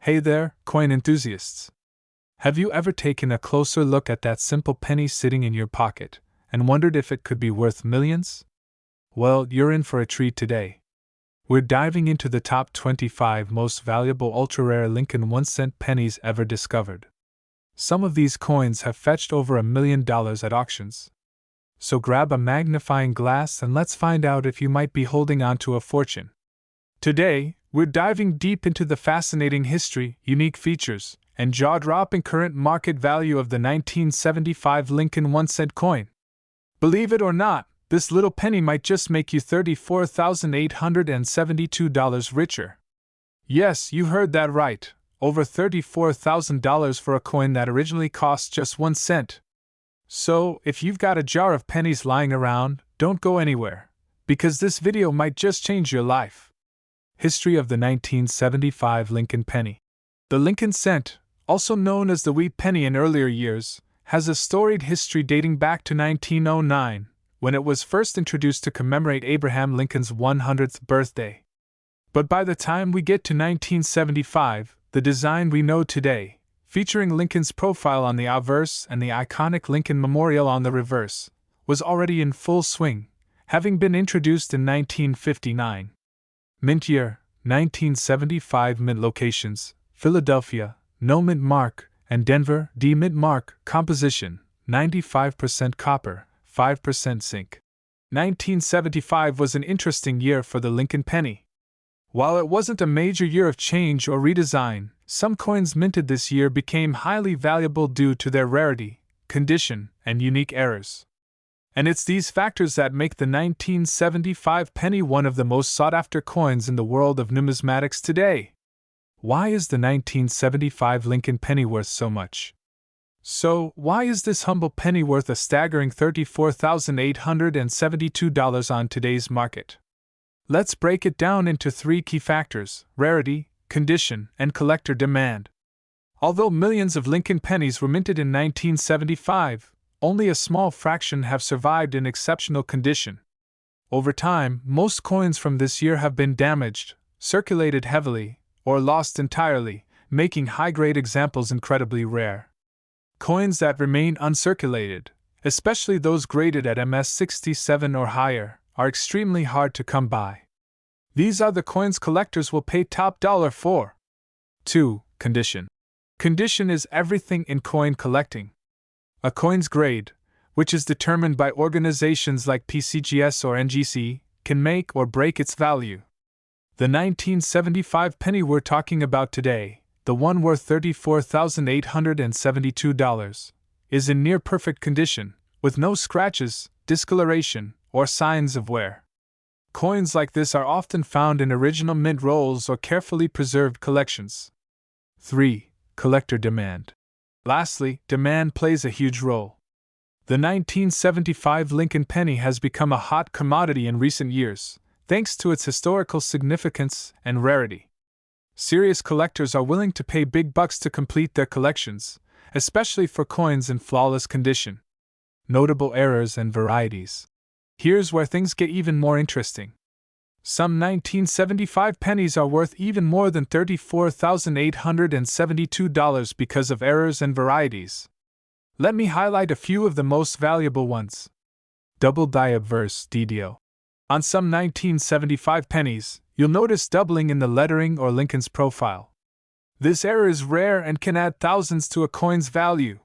Hey there, coin enthusiasts! Have you ever taken a closer look at that simple penny sitting in your pocket and wondered if it could be worth millions? Well, you're in for a treat today. We're diving into the top 25 most valuable ultra-rare Lincoln 1-cent pennies ever discovered. Some of these coins have fetched over $1 million at auctions. So grab a magnifying glass and let's find out if you might be holding on to a fortune. Today, we're diving deep into the fascinating history, unique features, and jaw-dropping current market value of the 1975 Lincoln 1-cent coin. Believe it or not, this little penny might just make you $34,872 richer. Yes, you heard that right, over $34,000 for a coin that originally cost just 1 cent. So, if you've got a jar of pennies lying around, don't go anywhere, because this video might just change your life. History of the 1975 Lincoln penny. The Lincoln cent, also known as the wheat penny in earlier years, has a storied history dating back to 1909, when it was first introduced to commemorate Abraham Lincoln's 100th birthday. But by the time we get to 1975, the design we know today, featuring Lincoln's profile on the obverse and the iconic Lincoln Memorial on the reverse, was already in full swing, having been introduced in 1959. Mint year, 1975. Mint locations, Philadelphia, no mint mark, and Denver, D mint mark. Composition, 95% copper, 5% zinc. 1975 was an interesting year for the Lincoln penny. While it wasn't a major year of change or redesign, some coins minted this year became highly valuable due to their rarity, condition, and unique errors. And it's these factors that make the 1975 penny one of the most sought-after coins in the world of numismatics today. Why is the 1975 Lincoln penny worth so much? So, why is this humble penny worth a staggering $34,872 on today's market? Let's break it down into 3 key factors: rarity, condition, and collector demand. Although millions of Lincoln pennies were minted in 1975, only a small fraction have survived in exceptional condition. Over time, most coins from this year have been damaged, circulated heavily, or lost entirely, making high-grade examples incredibly rare. Coins that remain uncirculated, especially those graded at MS67 or higher, are extremely hard to come by. These are the coins collectors will pay top dollar for. 2. Condition. Condition is everything in coin collecting. A coin's grade, which is determined by organizations like PCGS or NGC, can make or break its value. The 1975 penny we're talking about today, the one worth $34,872, is in near-perfect condition, with no scratches, discoloration, or signs of wear. Coins like this are often found in original mint rolls or carefully preserved collections. 3. Collector demand. Lastly, demand plays a huge role. The 1975 Lincoln penny has become a hot commodity in recent years, thanks to its historical significance and rarity. Serious collectors are willing to pay big bucks to complete their collections, especially for coins in flawless condition. Notable errors and varieties. Here's where things get even more interesting. Some 1975 pennies are worth even more than $34,872 because of errors and varieties. Let me highlight a few of the most valuable ones. Double die obverse DDO. On some 1975 pennies, you'll notice doubling in the lettering or Lincoln's profile. This error is rare and can add thousands to a coin's value.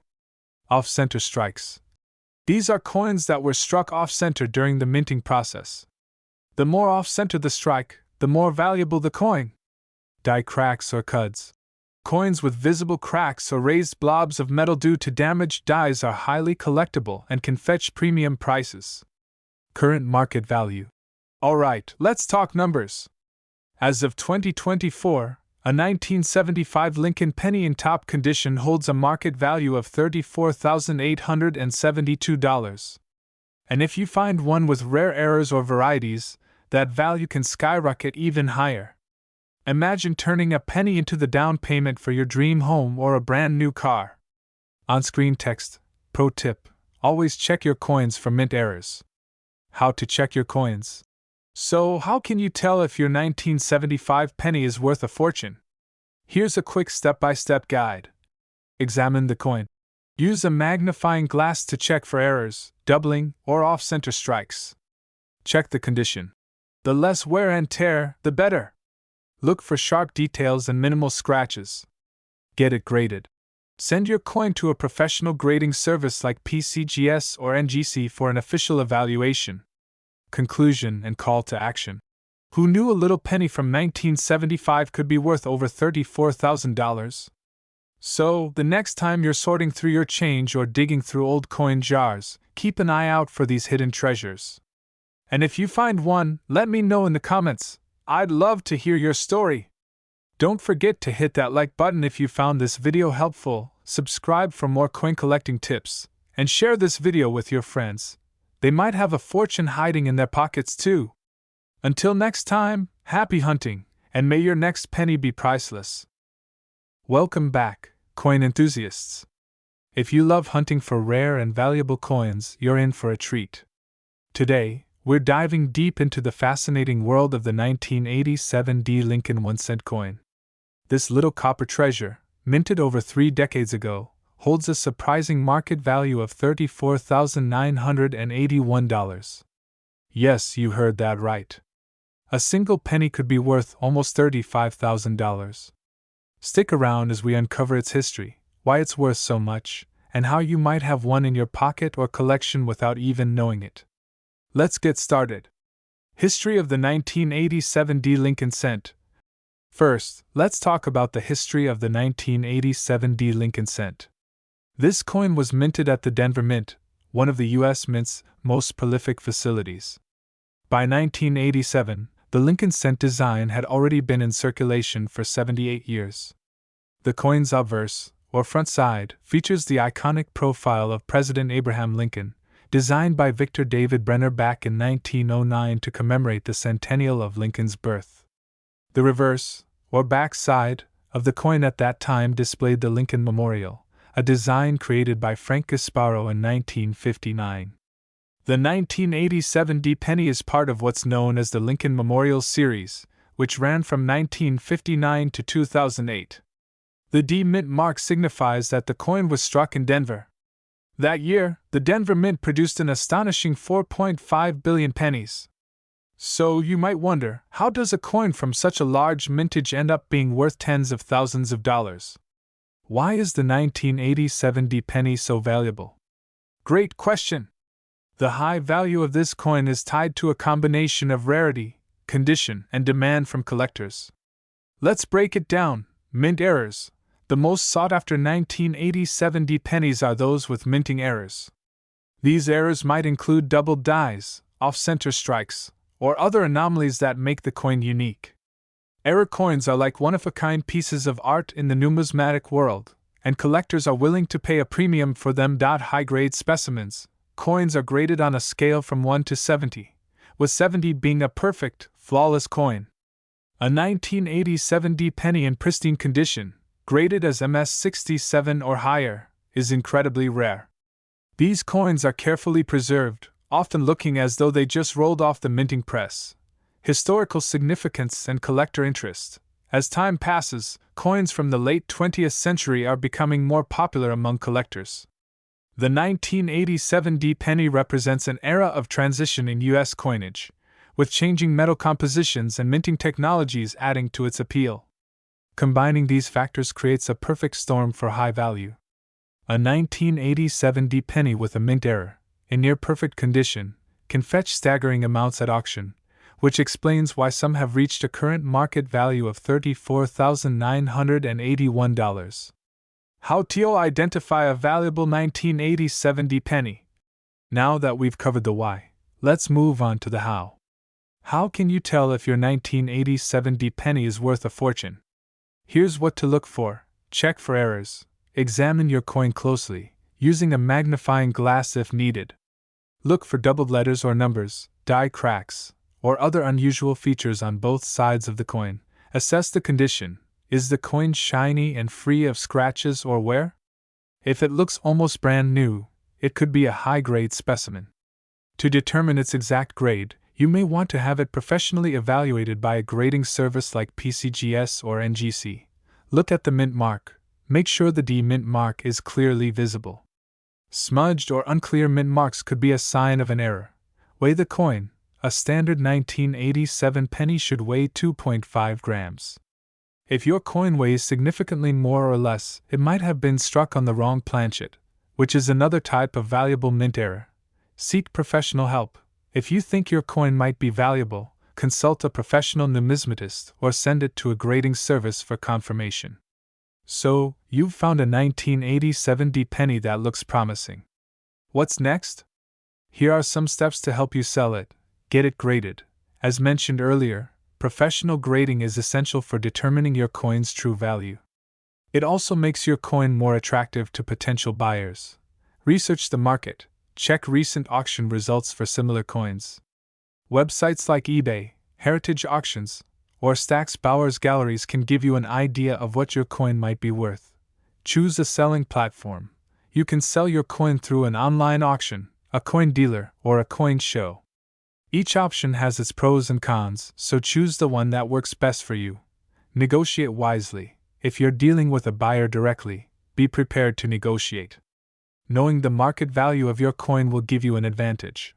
Off-center strikes. These are coins that were struck off-center during the minting process. The more off-center the strike, the more valuable the coin. Die cracks or cuds. Coins with visible cracks or raised blobs of metal due to damaged dies are highly collectible and can fetch premium prices. Current market value. Alright, let's talk numbers. As of 2024, a 1975 Lincoln penny in top condition holds a market value of $34,872. And if you find one with rare errors or varieties, that value can skyrocket even higher. Imagine turning a penny into the down payment for your dream home or a brand new car. On-screen text. Pro tip: always check your coins for mint errors. How to check your coins. So, how can you tell if your 1975 penny is worth a fortune? Here's a quick step-by-step guide. Examine the coin. Use a magnifying glass to check for errors, doubling, or off-center strikes. Check the condition. The less wear and tear, the better. Look for sharp details and minimal scratches. Get it graded. Send your coin to a professional grading service like PCGS or NGC for an official evaluation. Conclusion and call to action. Who knew a little penny from 1975 could be worth over $34,000? So, the next time you're sorting through your change or digging through old coin jars, keep an eye out for these hidden treasures. And if you find one, let me know in the comments. I'd love to hear your story. Don't forget to hit that like button if you found this video helpful, subscribe for more coin collecting tips, and share this video with your friends. They might have a fortune hiding in their pockets too. Until next time, happy hunting, and may your next penny be priceless. Welcome back, coin enthusiasts. If you love hunting for rare and valuable coins, you're in for a treat. Today, we're diving deep into the fascinating world of the 1987 D. Lincoln 1-cent coin. This little copper treasure, minted over 3 decades ago, holds a surprising market value of $34,981. Yes, you heard that right. A single penny could be worth almost $35,000. Stick around as we uncover its history, why it's worth so much, and how you might have one in your pocket or collection without even knowing it. Let's get started. History of the 1987 D. Lincoln cent. First, let's talk about the history of the 1987 D. Lincoln cent. This coin was minted at the Denver Mint, one of the U.S. Mint's most prolific facilities. By 1987, the Lincoln cent design had already been in circulation for 78 years. The coin's obverse, or front side, features the iconic profile of President Abraham Lincoln, designed by Victor David Brenner back in 1909 to commemorate the centennial of Lincoln's birth. The reverse, or back side, of the coin at that time displayed the Lincoln Memorial, a design created by Frank Gasparo in 1959. The 1987 D penny is part of what's known as the Lincoln Memorial Series, which ran from 1959 to 2008. The D mint mark signifies that the coin was struck in Denver. That year, the Denver Mint produced an astonishing 4.5 billion pennies. So you might wonder, how does a coin from such a large mintage end up being worth tens of thousands of dollars? Why is the 1987 D penny so valuable? Great question! The high value of this coin is tied to a combination of rarity, condition, and demand from collectors. Let's break it down. Mint errors. The most sought-after 1987 D pennies are those with minting errors. These errors might include doubled dies, off-center strikes, or other anomalies that make the coin unique. Error coins are like one-of-a-kind pieces of art in the numismatic world, and collectors are willing to pay a premium for them. High-grade specimens. Coins are graded on a scale from 1 to 70, with 70 being a perfect, flawless coin. A 1987 D penny in pristine condition, graded as MS67 or higher, is incredibly rare. These coins are carefully preserved, often looking as though they just rolled off the minting press. Historical significance and collector interest. As time passes, coins from the late 20th century are becoming more popular among collectors. The 1987 D penny represents an era of transition in U.S. coinage, with changing metal compositions and minting technologies adding to its appeal. Combining these factors creates a perfect storm for high value. A 1987 D penny with a mint error, in near-perfect condition, can fetch staggering amounts at auction, which explains why some have reached a current market value of $34,981. How to identify a valuable 1987 D penny? Now that we've covered the why, let's move on to the how. How can you tell if your 1987 D penny is worth a fortune? Here's what to look for. Check for errors. Examine your coin closely, using a magnifying glass if needed. Look for doubled letters or numbers, die cracks, or other unusual features on both sides of the coin. Assess the condition. Is the coin shiny and free of scratches or wear? If it looks almost brand new, it could be a high-grade specimen. To determine its exact grade, you may want to have it professionally evaluated by a grading service like PCGS or NGC. Look at the mint mark. Make sure the D mint mark is clearly visible. Smudged or unclear mint marks could be a sign of an error. Weigh the coin. A standard 1987 penny should weigh 2.5 grams. If your coin weighs significantly more or less, it might have been struck on the wrong planchet, which is another type of valuable mint error. Seek professional help. If you think your coin might be valuable, consult a professional numismatist or send it to a grading service for confirmation. So, you've found a 1987 D penny that looks promising. What's next? Here are some steps to help you sell it. Get it graded. As mentioned earlier, professional grading is essential for determining your coin's true value. It also makes your coin more attractive to potential buyers. Research the market. Check recent auction results for similar coins. Websites like eBay, Heritage Auctions, or Stack's Bowers Galleries can give you an idea of what your coin might be worth. Choose a selling platform. You can sell your coin through an online auction, a coin dealer, or a coin show. Each option has its pros and cons, so choose the one that works best for you. Negotiate wisely. If you're dealing with a buyer directly, be prepared to negotiate. Knowing the market value of your coin will give you an advantage.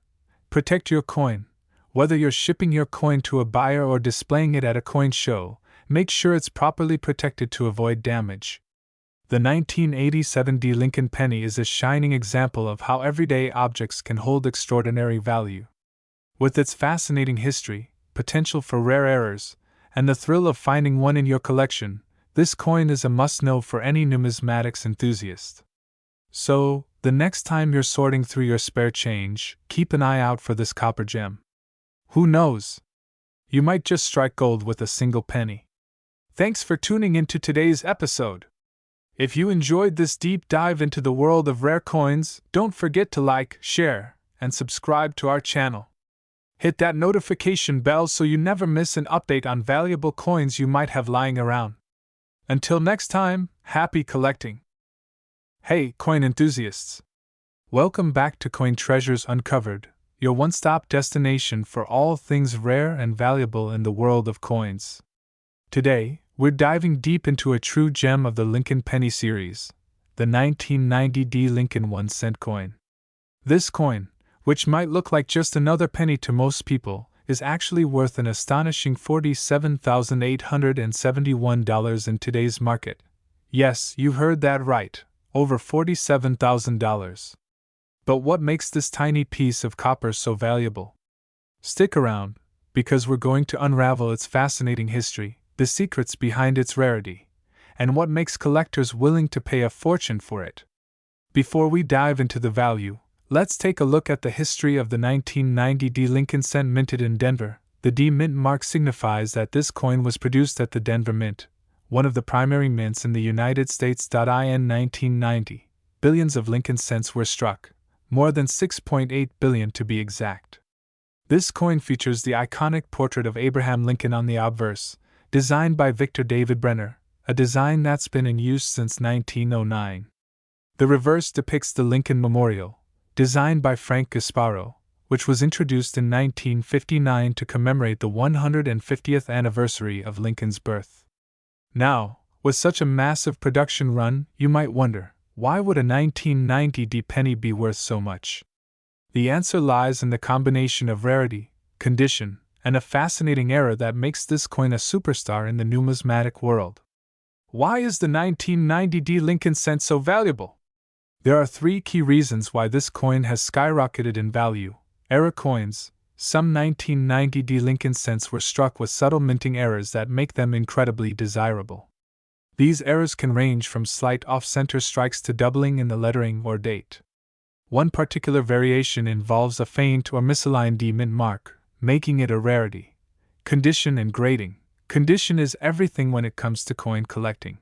Protect your coin. Whether you're shipping your coin to a buyer or displaying it at a coin show, make sure it's properly protected to avoid damage. The 1987 D Lincoln penny is a shining example of how everyday objects can hold extraordinary value. With its fascinating history, potential for rare errors, and the thrill of finding one in your collection, this coin is a must-know for any numismatics enthusiast. So, the next time you're sorting through your spare change, keep an eye out for this copper gem. Who knows? You might just strike gold with a single penny. Thanks for tuning into today's episode. If you enjoyed this deep dive into the world of rare coins, don't forget to like, share, and subscribe to our channel. Hit that notification bell so you never miss an update on valuable coins you might have lying around. Until next time, happy collecting! Hey, coin enthusiasts! Welcome back to Coin Treasures Uncovered, your one-stop destination for all things rare and valuable in the world of coins. Today, we're diving deep into a true gem of the Lincoln Penny series, the 1990 D Lincoln 1-cent coin. This coin, which might look like just another penny to most people, is actually worth an astonishing $47,871 in today's market. Yes, you heard that right, over $47,000. But what makes this tiny piece of copper so valuable? Stick around, because we're going to unravel its fascinating history, the secrets behind its rarity, and what makes collectors willing to pay a fortune for it. Before we dive into the value, let's take a look at the history of the 1990 D Lincoln cent minted in Denver. The D mint mark signifies that this coin was produced at the Denver Mint, one of the primary mints in the United States. In 1990, billions of Lincoln cents were struck, more than 6.8 billion to be exact. This coin features the iconic portrait of Abraham Lincoln on the obverse, designed by Victor David Brenner, a design that's been in use since 1909. The reverse depicts the Lincoln Memorial, designed by Frank Gasparo, which was introduced in 1959 to commemorate the 150th anniversary of Lincoln's birth. Now, with such a massive production run, you might wonder, why would a 1990 D penny be worth so much? The answer lies in the combination of rarity, condition, and a fascinating era that makes this coin a superstar in the numismatic world. Why is the 1990 D Lincoln cent so valuable? There are three key reasons why this coin has skyrocketed in value. Error coins. Some 1990 D Lincoln cents were struck with subtle minting errors that make them incredibly desirable. These errors can range from slight off-center strikes to doubling in the lettering or date. One particular variation involves a faint or misaligned D mint mark, making it a rarity. Condition and grading. Condition is everything when it comes to coin collecting.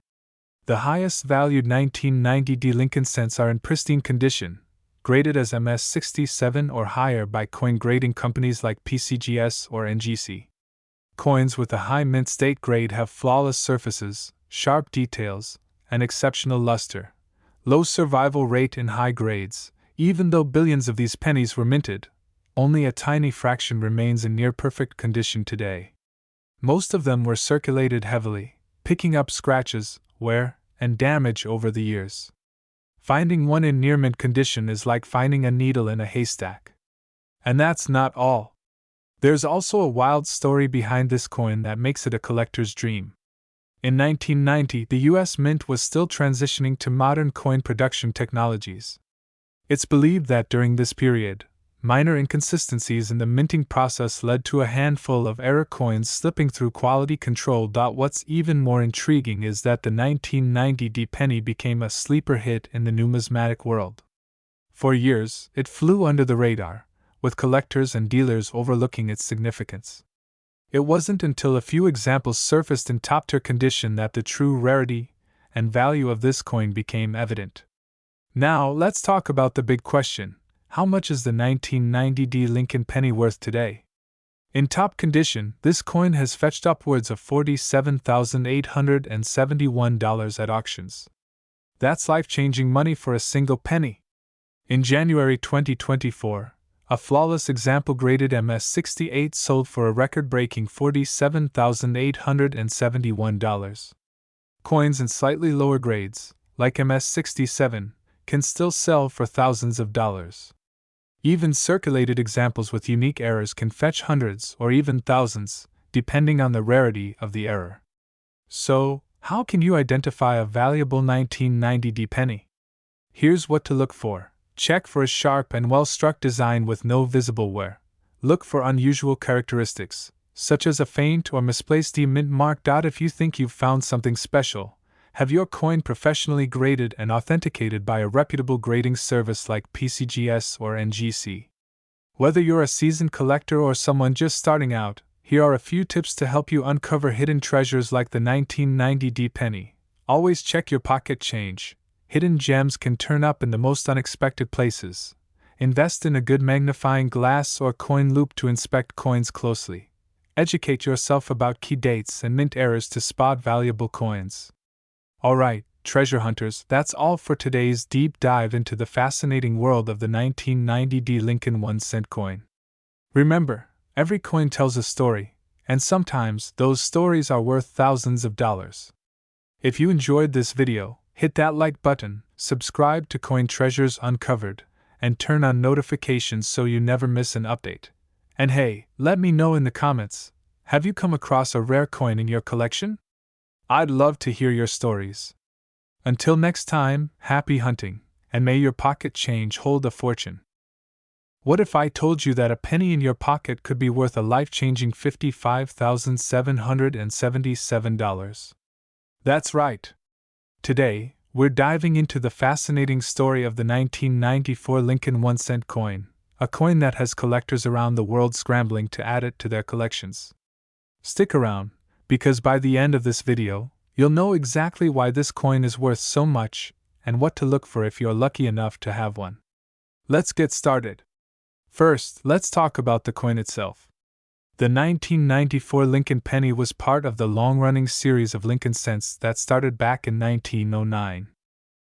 The highest valued 1990 D Lincoln cents are in pristine condition, graded as MS67 or higher by coin grading companies like PCGS or NGC. Coins with a high mint state grade have flawless surfaces, sharp details, and exceptional luster. Low survival rate in high grades. Even though billions of these pennies were minted, only a tiny fraction remains in near-perfect condition today. Most of them were circulated heavily, picking up scratches, wear, and damage over the years. Finding one in near mint condition is like finding a needle in a haystack. And that's not all. There's also a wild story behind this coin that makes it a collector's dream. In 1990, the US Mint was still transitioning to modern coin production technologies. It's believed that during this period, minor inconsistencies in the minting process led to a handful of error coins slipping through quality control. What's even more intriguing is that the 1990 D penny became a sleeper hit in the numismatic world. For years, it flew under the radar, with collectors and dealers overlooking its significance. It wasn't until a few examples surfaced in top-tier condition that the true rarity and value of this coin became evident. Now, let's talk about the big question. How much is the 1990 D Lincoln penny worth today? In top condition, this coin has fetched upwards of $47,871 at auctions. That's life-changing money for a single penny. In January 2024, a flawless example graded MS-68 sold for a record-breaking $47,871. Coins in slightly lower grades, like MS-67, can still sell for thousands of dollars. Even circulated examples with unique errors can fetch hundreds or even thousands, depending on the rarity of the error. So, how can you identify a valuable 1990 D penny? Here's what to look for. Check for a sharp and well-struck design with no visible wear. Look for unusual characteristics, such as a faint or misplaced D mint mark. If you think you've found something special, have your coin professionally graded and authenticated by a reputable grading service like PCGS or NGC. Whether you're a seasoned collector or someone just starting out, here are a few tips to help you uncover hidden treasures like the 1990 D penny. Always check your pocket change. Hidden gems can turn up in the most unexpected places. Invest in a good magnifying glass or coin loupe to inspect coins closely. Educate yourself about key dates and mint errors to spot valuable coins. Alright, treasure hunters, that's all for today's deep dive into the fascinating world of the 1990 D Lincoln 1-cent coin. Remember, every coin tells a story, and sometimes those stories are worth thousands of dollars. If you enjoyed this video, hit that like button, subscribe to Coin Treasures Uncovered, and turn on notifications so you never miss an update. And hey, let me know in the comments, have you come across a rare coin in your collection? I'd love to hear your stories. Until next time, happy hunting, and may your pocket change hold a fortune. What if I told you that a penny in your pocket could be worth a life-changing $55,777? That's right. Today, we're diving into the fascinating story of the 1994 Lincoln 1-cent coin, a coin that has collectors around the world scrambling to add it to their collections. Stick around, because by the end of this video, you'll know exactly why this coin is worth so much and what to look for if you're lucky enough to have one. Let's get started. First, let's talk about the coin itself. The 1994 Lincoln penny was part of the long-running series of Lincoln cents that started back in 1909.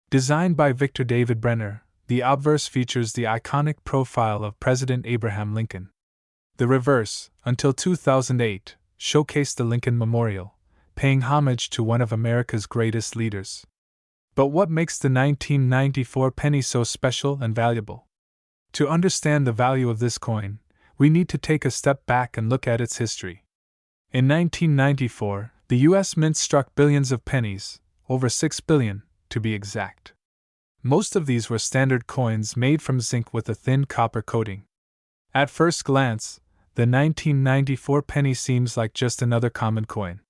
Designed by Victor David Brenner, the obverse features the iconic profile of President Abraham Lincoln. The reverse, until 2008, showcased the Lincoln Memorial, paying homage to one of America's greatest leaders. But what makes the 1994 penny so special and valuable? To understand the value of this coin, we need to take a step back and look at its history. In 1994, the U.S. Mint struck billions of pennies, over 6 billion, to be exact. Most of these were standard coins made from zinc with a thin copper coating. At first glance, the 1994 penny seems like just another common coin.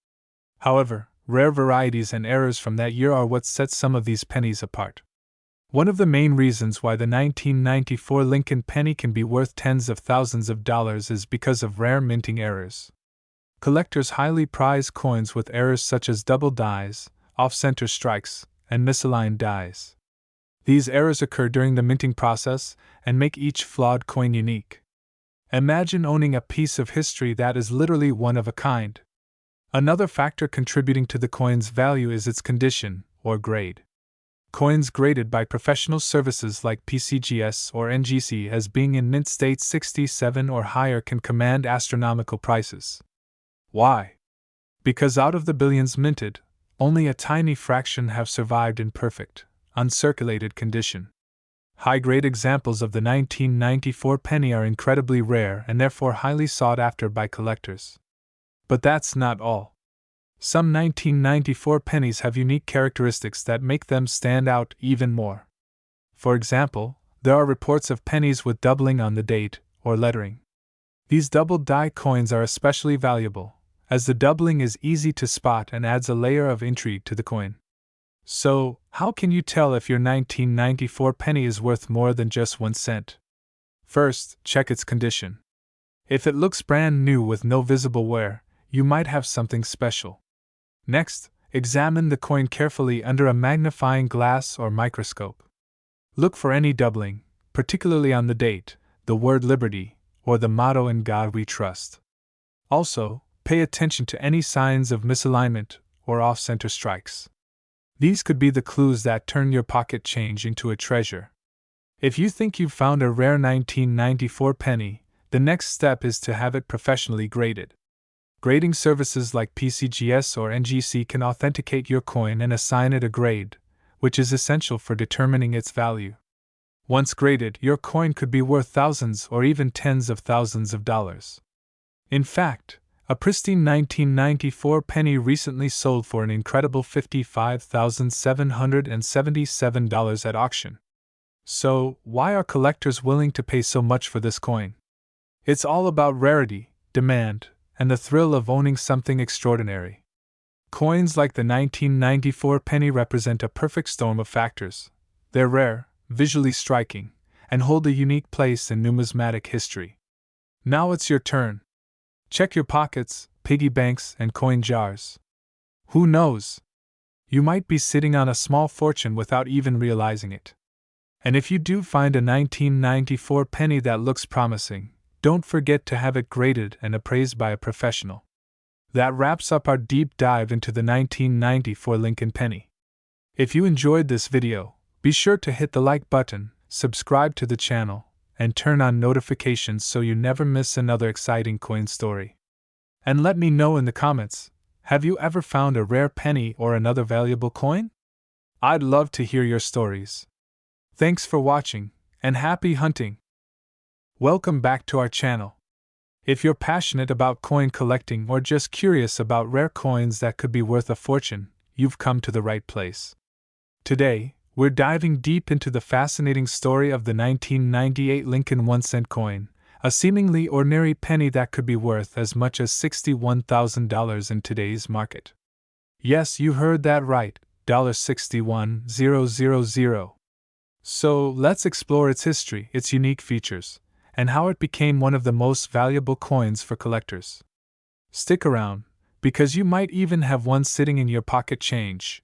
However, rare varieties and errors from that year are what set some of these pennies apart. One of the main reasons why the 1994 Lincoln penny can be worth tens of thousands of dollars is because of rare minting errors. Collectors highly prize coins with errors such as double dies, off-center strikes, and misaligned dies. These errors occur during the minting process and make each flawed coin unique. Imagine owning a piece of history that is literally one of a kind. Another factor contributing to the coin's value is its condition, or grade. Coins graded by professional services like PCGS or NGC as being in mint state 67 or higher can command astronomical prices. Why? Because out of the billions minted, only a tiny fraction have survived in perfect, uncirculated condition. High-grade examples of the 1994 penny are incredibly rare and therefore highly sought after by collectors. But that's not all. Some 1994 pennies have unique characteristics that make them stand out even more. For example, there are reports of pennies with doubling on the date, or lettering. These doubled die coins are especially valuable, as the doubling is easy to spot and adds a layer of intrigue to the coin. So, how can you tell if your 1994 penny is worth more than just 1 cent? First, check its condition. If it looks brand new with no visible wear, you might have something special. Next, examine the coin carefully under a magnifying glass or microscope. Look for any doubling, particularly on the date, the word Liberty, or the motto In God We Trust. Also, pay attention to any signs of misalignment or off-center strikes. These could be the clues that turn your pocket change into a treasure. If you think you've found a rare 1994 penny, the next step is to have it professionally graded. Grading services like PCGS or NGC can authenticate your coin and assign it a grade, which is essential for determining its value. Once graded, your coin could be worth thousands or even tens of thousands of dollars. In fact, a pristine 1994 penny recently sold for an incredible $55,777 at auction. So, why are collectors willing to pay so much for this coin? It's all about rarity, demand, and the thrill of owning something extraordinary. Coins like the 1994 penny represent a perfect storm of factors. They're rare, visually striking, and hold a unique place in numismatic history. Now it's your turn. Check your pockets, piggy banks, and coin jars. Who knows? You might be sitting on a small fortune without even realizing it. And if you do find a 1994 penny that looks promising, don't forget to have it graded and appraised by a professional. That wraps up our deep dive into the 1994 Lincoln penny. If you enjoyed this video, be sure to hit the like button, subscribe to the channel, and turn on notifications so you never miss another exciting coin story. And let me know in the comments, have you ever found a rare penny or another valuable coin? I'd love to hear your stories. Thanks for watching, and happy hunting! Welcome back to our channel. If you're passionate about coin collecting or just curious about rare coins that could be worth a fortune, you've come to the right place. Today, we're diving deep into the fascinating story of the 1998 Lincoln 1-cent coin, a seemingly ordinary penny that could be worth as much as $61,000 in today's market. Yes, you heard that right, $61,000. So, let's explore its history, its unique features, and how it became one of the most valuable coins for collectors. Stick around, because you might even have one sitting in your pocket change.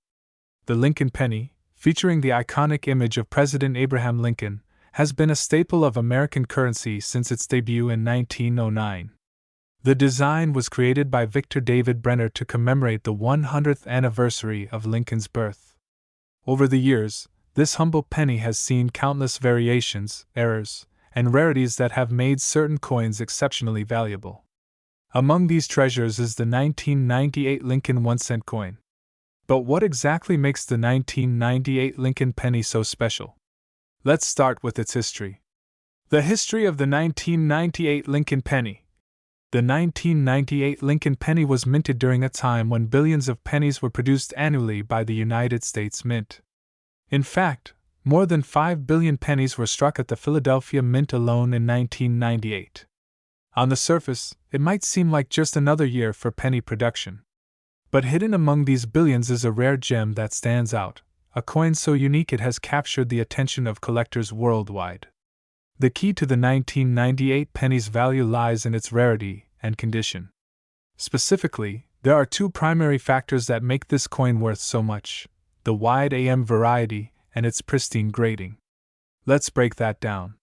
The Lincoln penny, featuring the iconic image of President Abraham Lincoln, has been a staple of American currency since its debut in 1909. The design was created by Victor David Brenner to commemorate the 100th anniversary of Lincoln's birth. Over the years, this humble penny has seen countless variations, errors, and rarities that have made certain coins exceptionally valuable. Among these treasures is the 1998 Lincoln 1-cent coin. But what exactly makes the 1998 Lincoln penny so special? Let's start with its history. The history of the 1998 Lincoln penny. The 1998 Lincoln penny was minted during a time when billions of pennies were produced annually by the United States Mint. In fact, more than 5 billion pennies were struck at the Philadelphia Mint alone in 1998. On the surface, it might seem like just another year for penny production. But hidden among these billions is a rare gem that stands out, a coin so unique it has captured the attention of collectors worldwide. The key to the 1998 penny's value lies in its rarity and condition. Specifically, there are two primary factors that make this coin worth so much: the wide AM variety and its pristine grading. Let's break that down.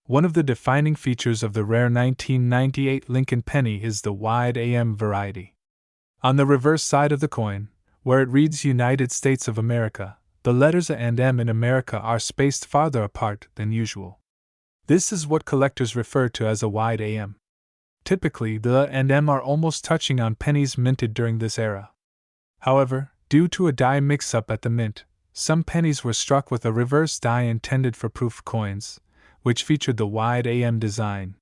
One of the defining features of the rare 1998 Lincoln penny is the wide AM variety. On the reverse side of the coin, where it reads United States of America, the letters A and M in America are spaced farther apart than usual. This is what collectors refer to as a wide AM. Typically, the A and M are almost touching on pennies minted during this era. However, Due to a die mix-up at the mint, some pennies were struck with a reverse die intended for proof coins, which featured the wide AM design.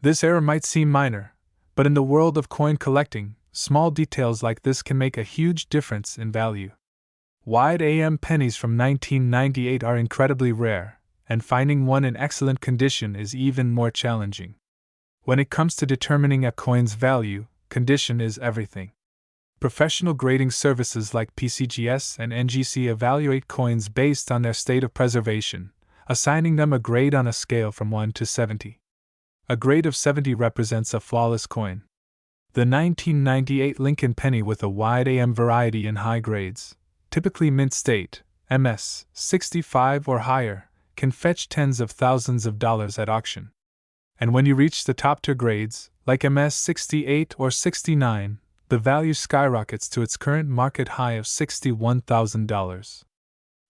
This error might seem minor, but in the world of coin collecting, small details like this can make a huge difference in value. Wide AM pennies from 1998 are incredibly rare, and finding one in excellent condition is even more challenging. When it comes to determining a coin's value, condition is everything. Professional grading services like PCGS and NGC evaluate coins based on their state of preservation, assigning them a grade on a scale from 1 to 70. A grade of 70 represents a flawless coin. The 1998 Lincoln penny with a wide AM variety in high grades, typically mint state, MS 65 or higher, can fetch tens of thousands of dollars at auction. And when you reach the top tier grades, like MS 68 or 69, the value skyrockets to its current market high of $61,000.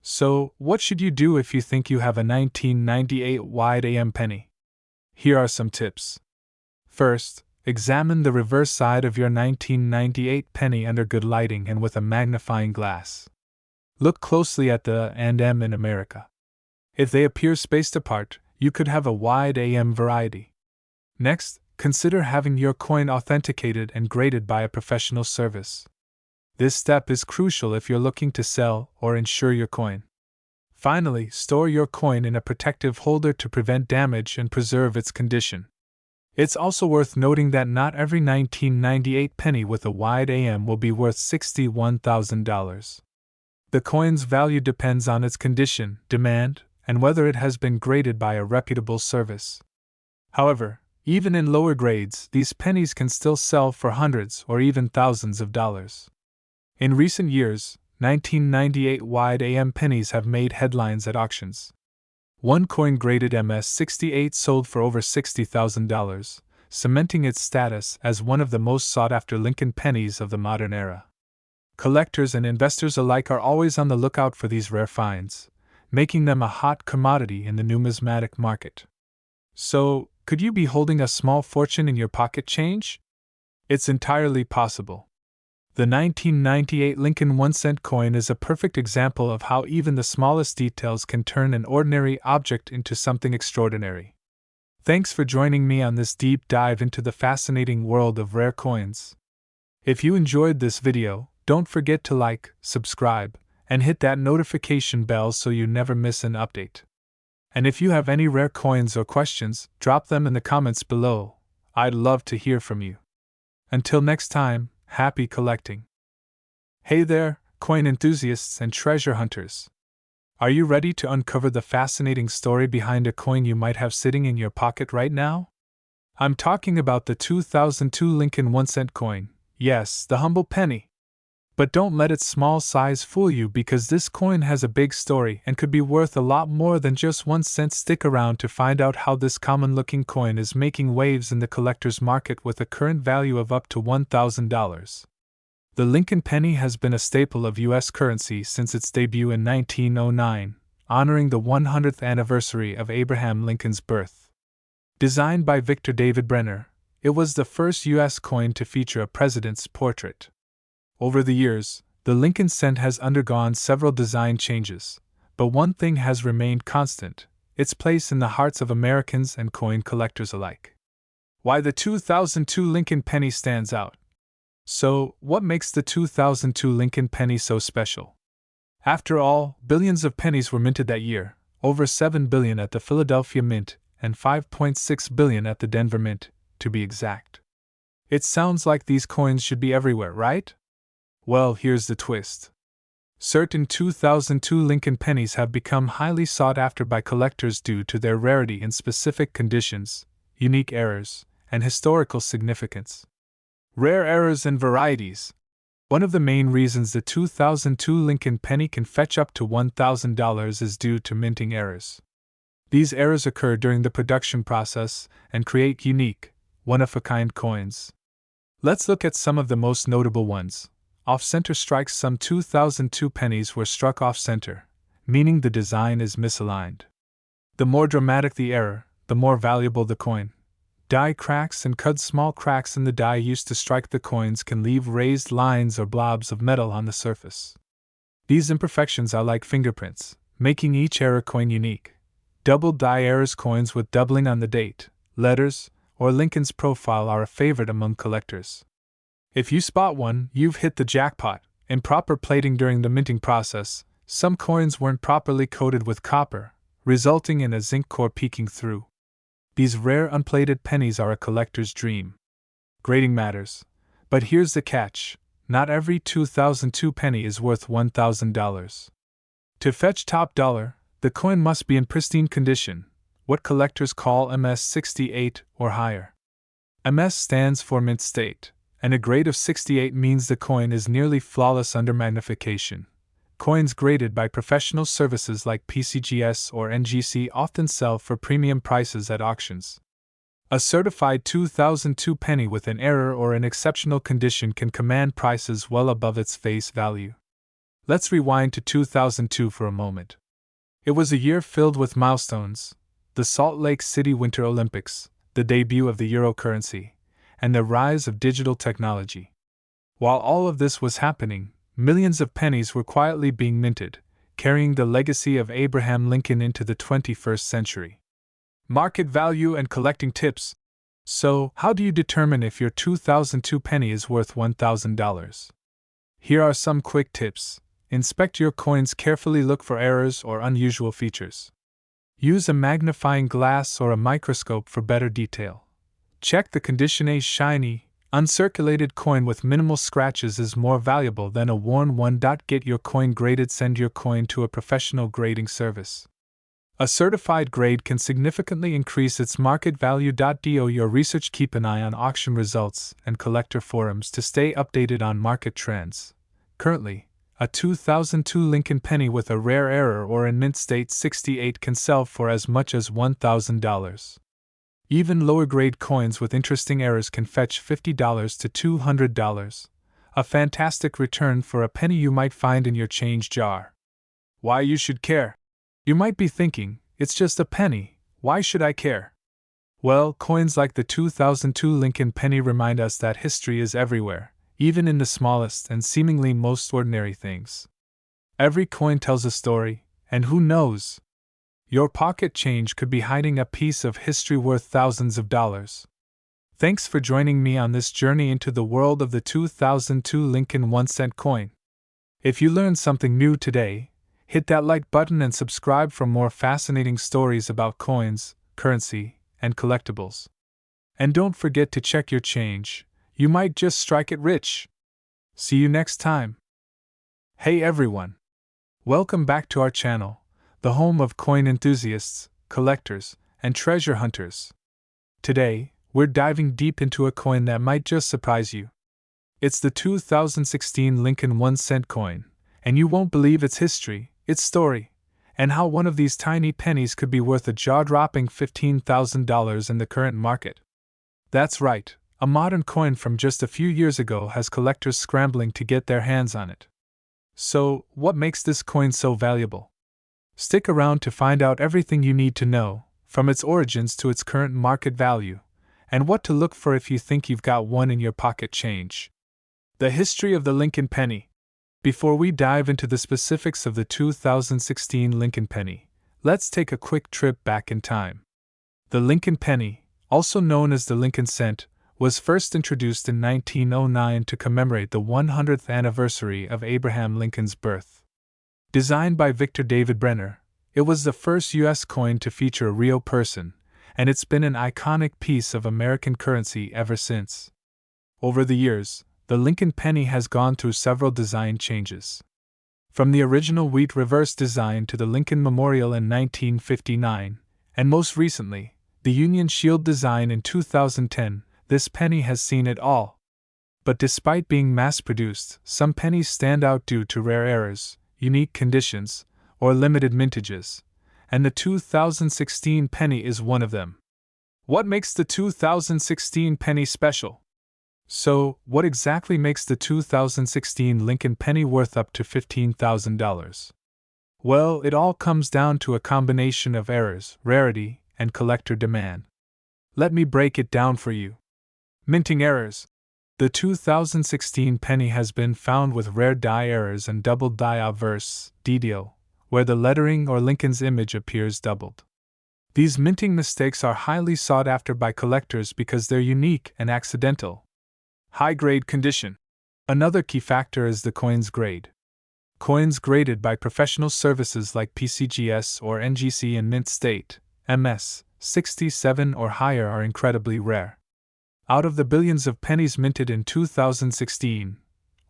So, what should you do if you think you have a 1998 wide AM penny? Here are some tips. First, examine the reverse side of your 1998 penny under good lighting and with a magnifying glass. Look closely at the and M in America. If they appear spaced apart, you could have a wide AM variety. Next, consider having your coin authenticated and graded by a professional service. This step is crucial if you're looking to sell or insure your coin. Finally, store your coin in a protective holder to prevent damage and preserve its condition. It's also worth noting that not every 1998 penny with a wide AM will be worth $61,000. The coin's value depends on its condition, demand, and whether it has been graded by a reputable service. However, even in lower grades, these pennies can still sell for hundreds or even thousands of dollars. In recent years, 1998 wide AM pennies have made headlines at auctions. One coin graded MS 68 sold for over $60,000, cementing its status as one of the most sought-after Lincoln pennies of the modern era. Collectors and investors alike are always on the lookout for these rare finds, making them a hot commodity in the numismatic market. So, could you be holding a small fortune in your pocket change? It's entirely possible. The 1998 Lincoln 1-cent coin is a perfect example of how even the smallest details can turn an ordinary object into something extraordinary. Thanks for joining me on this deep dive into the fascinating world of rare coins. If you enjoyed this video, don't forget to like, subscribe, and hit that notification bell so you never miss an update. And if you have any rare coins or questions, drop them in the comments below. I'd love to hear from you. Until next time, happy collecting. Hey there, coin enthusiasts and treasure hunters. Are you ready to uncover the fascinating story behind a coin you might have sitting in your pocket right now? I'm talking about the 2002 Lincoln 1-cent coin, yes, the humble penny. But don't let its small size fool you, because this coin has a big story and could be worth a lot more than just 1 cent. Stick around to find out how this common-looking coin is making waves in the collector's market with a current value of up to $1,000. The Lincoln penny has been a staple of U.S. currency since its debut in 1909, honoring the 100th anniversary of Abraham Lincoln's birth. Designed by Victor David Brenner, it was the first U.S. coin to feature a president's portrait. Over the years, the Lincoln cent has undergone several design changes, but one thing has remained constant: its place in the hearts of Americans and coin collectors alike. Why the 2002 Lincoln penny stands out. So, what makes the 2002 Lincoln penny so special? After all, billions of pennies were minted that year, over 7 billion at the Philadelphia Mint and 5.6 billion at the Denver Mint, to be exact. It sounds like these coins should be everywhere, right? Well, here's the twist. Certain 2002 Lincoln pennies have become highly sought after by collectors due to their rarity in specific conditions, unique errors, and historical significance. Rare errors and varieties. One of the main reasons the 2002 Lincoln penny can fetch up to $1,000 is due to minting errors. These errors occur during the production process and create unique, one-of-a-kind coins. Let's look at some of the most notable ones. Off-center strikes. Some 2002 pennies were struck off-center, meaning the design is misaligned. The more dramatic the error, the more valuable the coin. Die cracks and small cracks in the die used to strike the coins can leave raised lines or blobs of metal on the surface. These imperfections are like fingerprints, making each error coin unique. Double die errors coins with doubling on the date, letters, or Lincoln's profile are a favorite among collectors. If you spot one, you've hit the jackpot. Improper plating during the minting process, some coins weren't properly coated with copper, resulting in a zinc core peeking through. These rare unplated pennies are a collector's dream. Grading matters, but here's the catch: not every 2002 penny is worth $1,000. To fetch top dollar, the coin must be in pristine condition, what collectors call MS-68 or higher. MS stands for mint state, and a grade of 68 means the coin is nearly flawless under magnification. Coins graded by professional services like PCGS or NGC often sell for premium prices at auctions. A certified 2002 penny with an error or an exceptional condition can command prices well above its face value. Let's rewind to 2002 for a moment. It was a year filled with milestones: the Salt Lake City Winter Olympics, the debut of the euro currency, and the rise of digital technology. While all of this was happening, millions of pennies were quietly being minted, carrying the legacy of Abraham Lincoln into the 21st century. Market value and collecting tips. So, how do you determine if your 2002 penny is worth $1,000? Here are some quick tips. Inspect your coins carefully, look for errors or unusual features. Use a magnifying glass or a microscope for better detail. Check the condition. A shiny, uncirculated coin with minimal scratches is more valuable than a worn one. Get your coin graded. Send your coin to a professional grading service. A certified grade can significantly increase its market value. Do your research. Keep an eye on auction results and collector forums to stay updated on market trends. Currently, a 2002 Lincoln penny with a rare error or in mint state 68 can sell for as much as $1,000. Even lower grade coins with interesting errors can fetch $50 to $200, a fantastic return for a penny you might find in your change jar. Why you should care? You might be thinking, it's just a penny, why should I care? Well, coins like the 2002 Lincoln penny remind us that history is everywhere, even in the smallest and seemingly most ordinary things. Every coin tells a story, and who knows? Your pocket change could be hiding a piece of history worth thousands of dollars. Thanks for joining me on this journey into the world of the 2002 Lincoln 1-cent coin. If you learned something new today, hit that like button and subscribe for more fascinating stories about coins, currency, and collectibles. And don't forget to check your change. You might just strike it rich. See you next time. Hey everyone! Welcome back to our channel, the home of coin enthusiasts, collectors, and treasure hunters. Today, we're diving deep into a coin that might just surprise you. It's the 2016 Lincoln 1-cent coin, and you won't believe its history, its story, and how one of these tiny pennies could be worth a jaw-dropping $15,000 in the current market. That's right. A modern coin from just a few years ago has collectors scrambling to get their hands on it. So, what makes this coin so valuable? Stick around to find out everything you need to know, from its origins to its current market value, and what to look for if you think you've got one in your pocket change. The history of the Lincoln penny. Before we dive into the specifics of the 2016 Lincoln penny, let's take a quick trip back in time. The Lincoln penny, also known as the Lincoln cent, was first introduced in 1909 to commemorate the 100th anniversary of Abraham Lincoln's birth. Designed by Victor David Brenner, it was the first U.S. coin to feature a real person, and it's been an iconic piece of American currency ever since. Over the years, the Lincoln penny has gone through several design changes. From the original wheat reverse design to the Lincoln Memorial in 1959, and most recently, the Union Shield design in 2010, this penny has seen it all. But despite being mass-produced, some pennies stand out due to rare errors, unique conditions, or limited mintages, and the 2016 penny is one of them. What makes the 2016 penny special? So, what exactly makes the 2016 Lincoln penny worth up to $15,000? Well, it all comes down to a combination of errors, rarity, and collector demand. Let me break it down for you. Minting errors. The 2016 penny has been found with rare die errors and double die obverse, DDO, where the lettering or Lincoln's image appears doubled. These minting mistakes are highly sought after by collectors because they're unique and accidental. High-grade condition. Another key factor is the coin's grade. Coins graded by professional services like PCGS or NGC in mint state, MS, 67 or higher are incredibly rare. Out of the billions of pennies minted in 2016,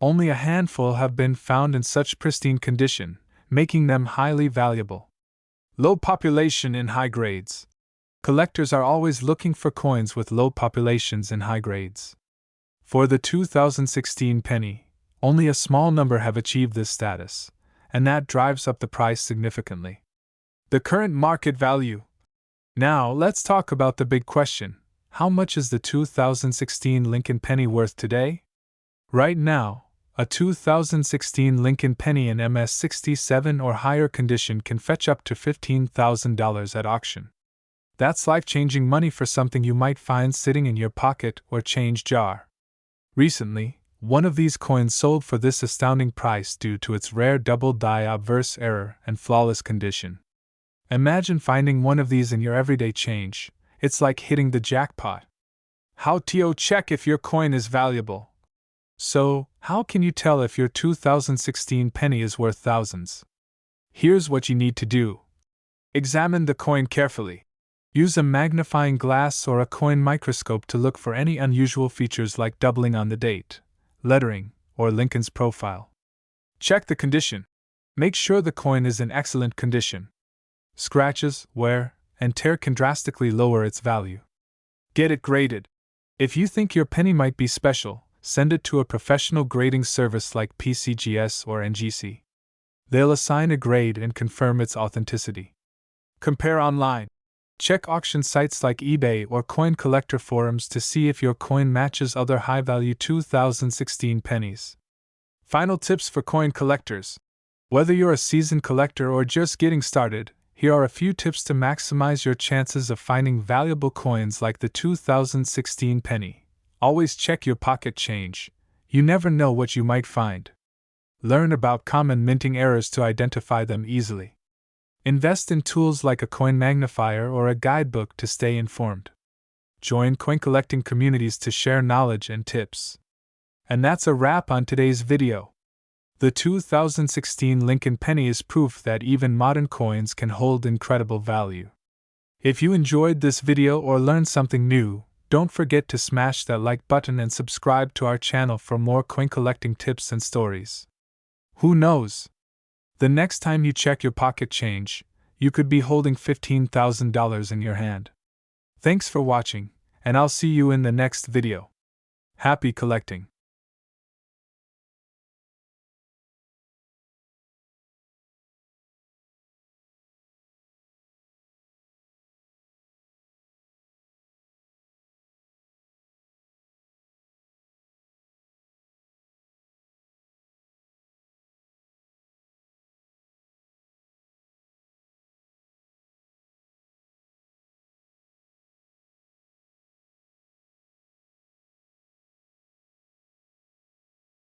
only a handful have been found in such pristine condition, making them highly valuable. Low population in high grades. Collectors are always looking for coins with low populations in high grades. For the 2016 penny, only a small number have achieved this status, and that drives up the price significantly. The current market value. Now, let's talk about the big question. How much is the 2016 Lincoln penny worth today? Right now, a 2016 Lincoln penny in MS 67 or higher condition can fetch up to $15,000 at auction. That's life-changing money for something you might find sitting in your pocket or change jar. Recently, one of these coins sold for this astounding price due to its rare double die obverse error and flawless condition. Imagine finding one of these in your everyday change. It's like hitting the jackpot. How to check if your coin is valuable? So, how can you tell if your 2016 penny is worth thousands? Here's what you need to do. Examine the coin carefully. Use a magnifying glass or a coin microscope to look for any unusual features like doubling on the date, lettering, or Lincoln's profile. Check the condition. Make sure the coin is in excellent condition. Scratches, wear, and tear can drastically lower its value. Get it graded. If you think your penny might be special, send it to a professional grading service like PCGS or NGC. They'll assign a grade and confirm its authenticity. Compare online. Check auction sites like eBay or coin collector forums to see if your coin matches other high-value 2016 pennies. Final tips for coin collectors. Whether you're a seasoned collector or just getting started, here are a few tips to maximize your chances of finding valuable coins like the 2016 penny. Always check your pocket change. You never know what you might find. Learn about common minting errors to identify them easily. Invest in tools like a coin magnifier or a guidebook to stay informed. Join coin collecting communities to share knowledge and tips. And that's a wrap on today's video. The 2016 Lincoln penny is proof that even modern coins can hold incredible value. If you enjoyed this video or learned something new, don't forget to smash that like button and subscribe to our channel for more coin collecting tips and stories. Who knows? The next time you check your pocket change, you could be holding $15,000 in your hand. Thanks for watching, and I'll see you in the next video. Happy collecting!